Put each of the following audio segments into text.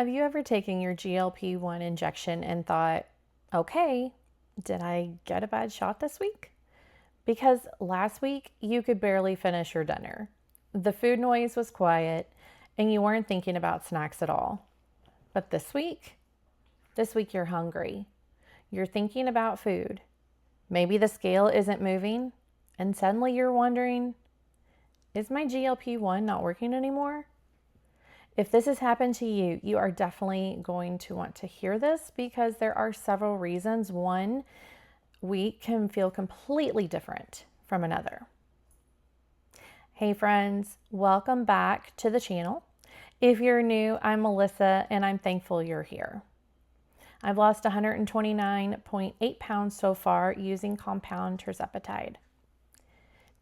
Have you ever taken your GLP-1 injection and thought, okay, did I get a bad shot this week? Because last week you could barely finish your dinner. The food noise was quiet and you weren't thinking about snacks at all. But this week you're hungry. You're thinking about food. Maybe the scale isn't moving and suddenly you're wondering, is my GLP-1 not working anymore? If this has happened to you, you are definitely going to want to hear this because there are several reasons. One week can feel completely different from another. Hey friends, welcome back to the channel. If you're new, I'm Melissa and I'm thankful you're here. I've lost 129.8 pounds so far using compound Tirzepatide.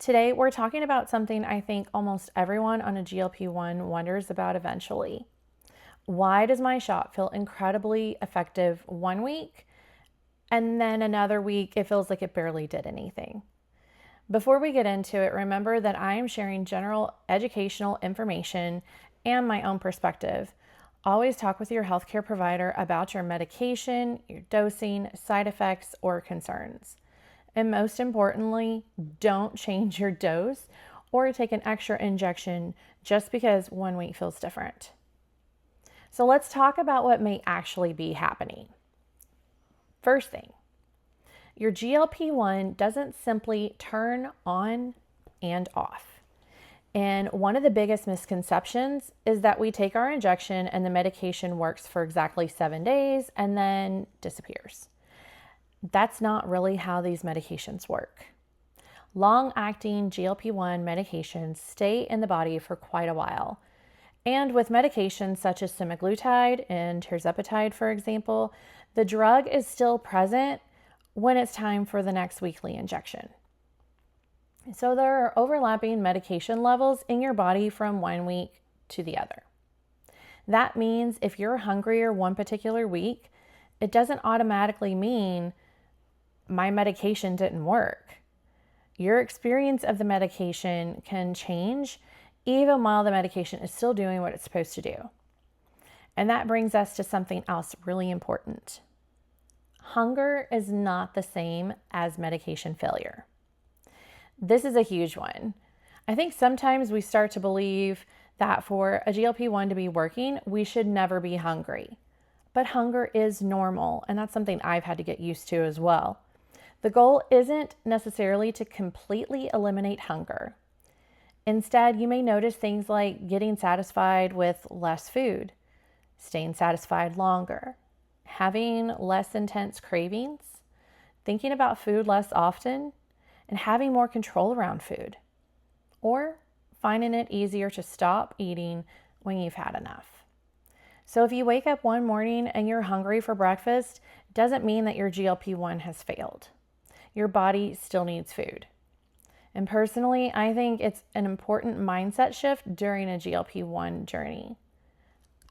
Today, we're talking about something I think almost everyone on a GLP-1 wonders about eventually. Why does my shot feel incredibly effective one week, and then another week it feels like it barely did anything? Before we get into it, remember that I am sharing general educational information and my own perspective. Always talk with your healthcare provider about your medication, your dosing, side effects, or concerns. And most importantly, don't change your dose or take an extra injection just because one week feels different. So let's talk about what may actually be happening. First thing, your GLP-1 doesn't simply turn on and off. And one of the biggest misconceptions is that we take our injection and the medication works for exactly 7 days and then disappears. That's not really how these medications work. Long-acting GLP-1 medications stay in the body for quite a while. And with medications such as semaglutide and Tirzepatide, for example, the drug is still present when it's time for the next weekly injection. So there are overlapping medication levels in your body from one week to the other. That means if you're hungrier one particular week, it doesn't automatically mean my medication didn't work. Your experience of the medication can change even while the medication is still doing what it's supposed to do. And that brings us to something else really important. Hunger is not the same as medication failure. This is a huge one. I think sometimes we start to believe that for a GLP-1 to be working, we should never be hungry. But hunger is normal, and that's something I've had to get used to as well. The goal isn't necessarily to completely eliminate hunger. Instead, you may notice things like getting satisfied with less food, staying satisfied longer, having less intense cravings, thinking about food less often, and having more control around food, or finding it easier to stop eating when you've had enough. So if you wake up one morning and you're hungry for breakfast, it doesn't mean that your GLP-1 has failed. Your body still needs food. And personally, I think it's an important mindset shift during a GLP-1 journey.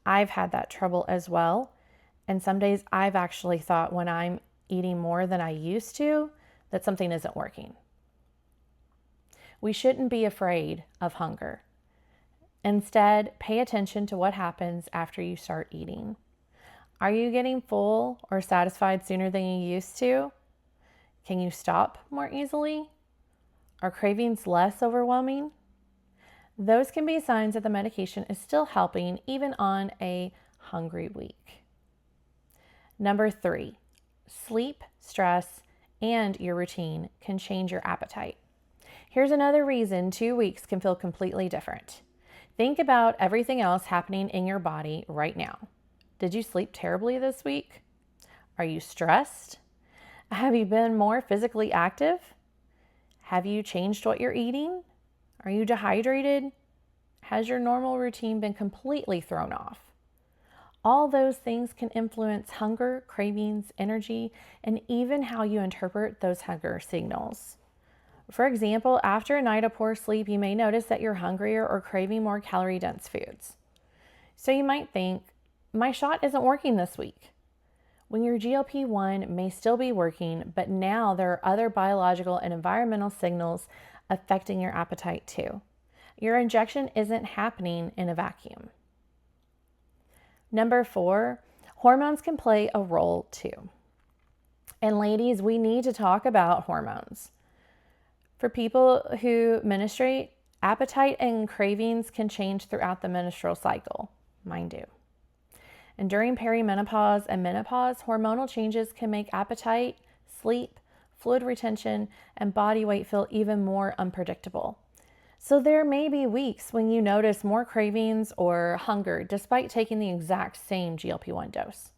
I've had that trouble as well. And some days I've actually thought when I'm eating more than I used to, that something isn't working. We shouldn't be afraid of hunger. Instead, pay attention to what happens after you start eating. Are you getting full or satisfied sooner than you used to? Can you stop more easily? Are cravings less overwhelming? Those can be signs that the medication is still helping even on a hungry week. Number 3, sleep, stress, and your routine can change your appetite. Here's another reason 2 weeks can feel completely different. Think about everything else happening in your body right now. Did you sleep terribly this week? Are you stressed? Have you been more physically active? Have you changed what you're eating? Are you dehydrated? Has your normal routine been completely thrown off? All those things can influence hunger, cravings, energy, and even how you interpret those hunger signals. For example, after a night of poor sleep, you may notice that you're hungrier or craving more calorie-dense foods. So you might think, my shot isn't working this week. When your GLP-1 may still be working, but now there are other biological and environmental signals affecting your appetite too. Your injection isn't happening in a vacuum. Number 4, hormones can play a role too. And ladies, we need to talk about hormones. For people who menstruate, appetite and cravings can change throughout the menstrual cycle. Mine do. And during perimenopause and menopause, hormonal changes can make appetite, sleep, fluid retention, and body weight feel even more unpredictable. So there may be weeks when you notice more cravings or hunger despite taking the exact same GLP-1 dose.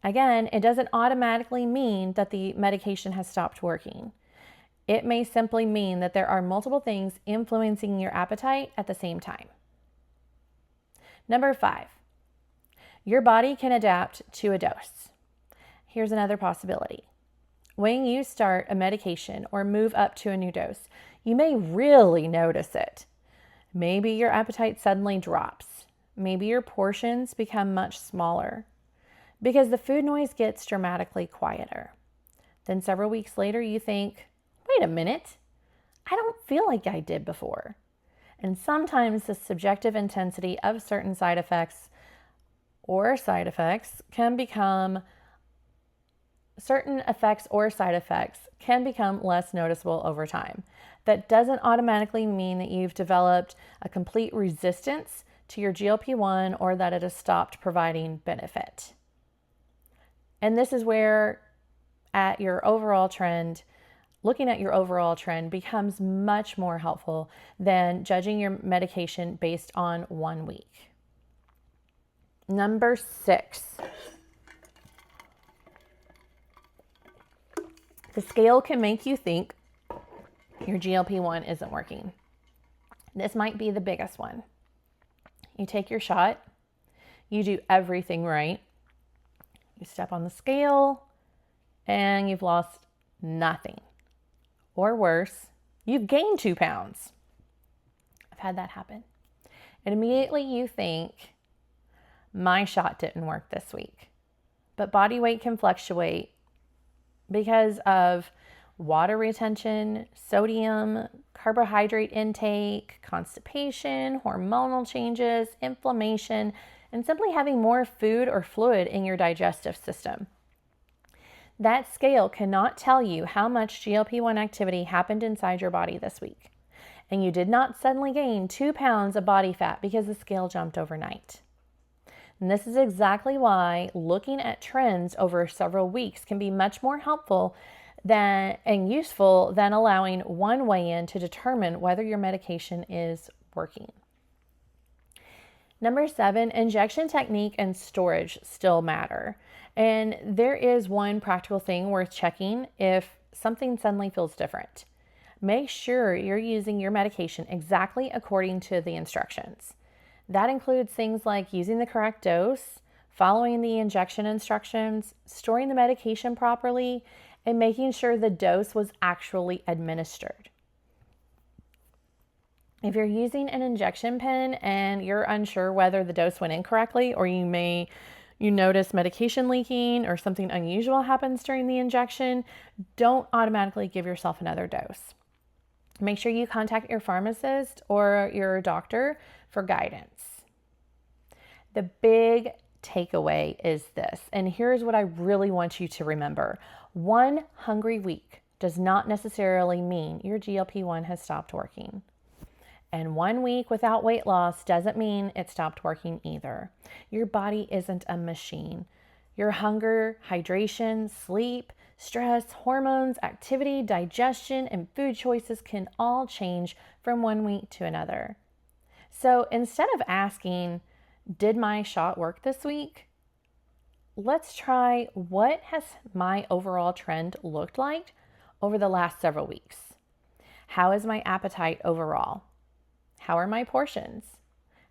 Again, it doesn't automatically mean that the medication has stopped working. It may simply mean that there are multiple things influencing your appetite at the same time. Number 5, your body can adapt to a dose. Here's another possibility. When you start a medication or move up to a new dose, you may really notice it. Maybe your appetite suddenly drops. Maybe your portions become much smaller because the food noise gets dramatically quieter. Then several weeks later, you think, wait a minute, I don't feel like I did before. And sometimes the subjective intensity of certain side effects can become less noticeable over time. That doesn't automatically mean that you've developed a complete resistance to your GLP-1 or that it has stopped providing benefit. And this is where looking at your overall trend becomes much more helpful than judging your medication based on 1 week. Number 6, the scale can make you think your GLP-1 isn't working. This might be the biggest one. You take your shot, you do everything right, you step on the scale, and you've lost nothing. Or worse, you've gained 2 pounds. I've had that happen. And immediately you think, my shot didn't work this week. But body weight can fluctuate because of water retention, sodium, carbohydrate intake, constipation, hormonal changes, inflammation, and simply having more food or fluid in your digestive system. That scale cannot tell you how much GLP-1 activity happened inside your body this week. And you did not suddenly gain 2 pounds of body fat because the scale jumped overnight. And this is exactly why looking at trends over several weeks can be much more helpful and useful than allowing one weigh-in to determine whether your medication is working. Number 7, injection technique and storage still matter. And there is one practical thing worth checking if something suddenly feels different. Make sure you're using your medication exactly according to the instructions. That includes things like using the correct dose, following the injection instructions, storing the medication properly, and making sure the dose was actually administered. If you're using an injection pen and you're unsure whether the dose went in correctly, or you notice medication leaking or something unusual happens during the injection, don't automatically give yourself another dose. Make sure you contact your pharmacist or your doctor for guidance. The big takeaway is this, and here's what I really want you to remember. 1 hungry week does not necessarily mean your GLP-1 has stopped working. And 1 week without weight loss doesn't mean it stopped working either. Your body isn't a machine. Your hunger, hydration, sleep, stress, hormones, activity, digestion, and food choices can all change from 1 week to another. So instead of asking, did my shot work this week? Let's try, what has my overall trend looked like over the last several weeks? How is my appetite overall? How are my portions?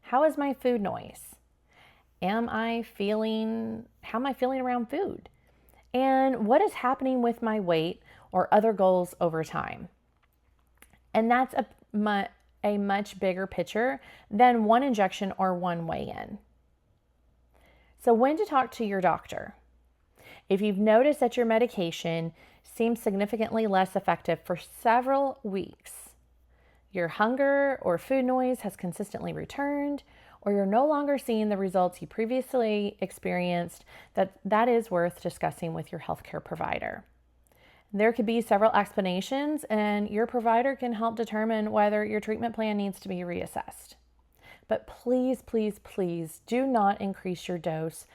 How is my food noise? How am I feeling around food? And what is happening with my weight or other goals over time? And that's a much bigger picture than 1 injection or 1 weigh-in. So when to talk to your doctor? If you've noticed that your medication seems significantly less effective for several weeks, your hunger or food noise has consistently returned, or you're no longer seeing the results you previously experienced, that is worth discussing with your healthcare provider. There could be several explanations, and your provider can help determine whether your treatment plan needs to be reassessed. But please, please, please do not increase your dose.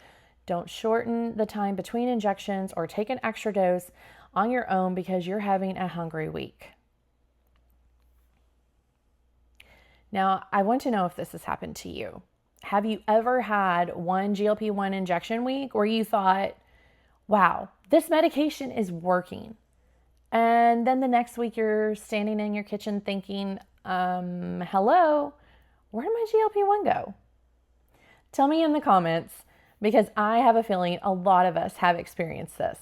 Don't shorten the time between injections or take an extra dose on your own because you're having a hungry week. Now, I want to know if this has happened to you. Have you ever had one GLP-1 injection week where you thought, wow, this medication is working? And then the next week you're standing in your kitchen thinking, hello, where did my GLP-1 go? Tell me in the comments, because I have a feeling a lot of us have experienced this.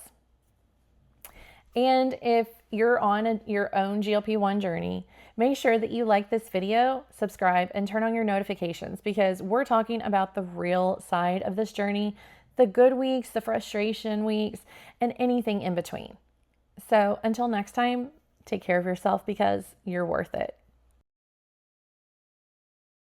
And if you're on your own GLP-1 journey, make sure that you like this video, subscribe, and turn on your notifications, because we're talking about the real side of this journey, the good weeks, the frustration weeks, and anything in between. So until next time, take care of yourself because you're worth it.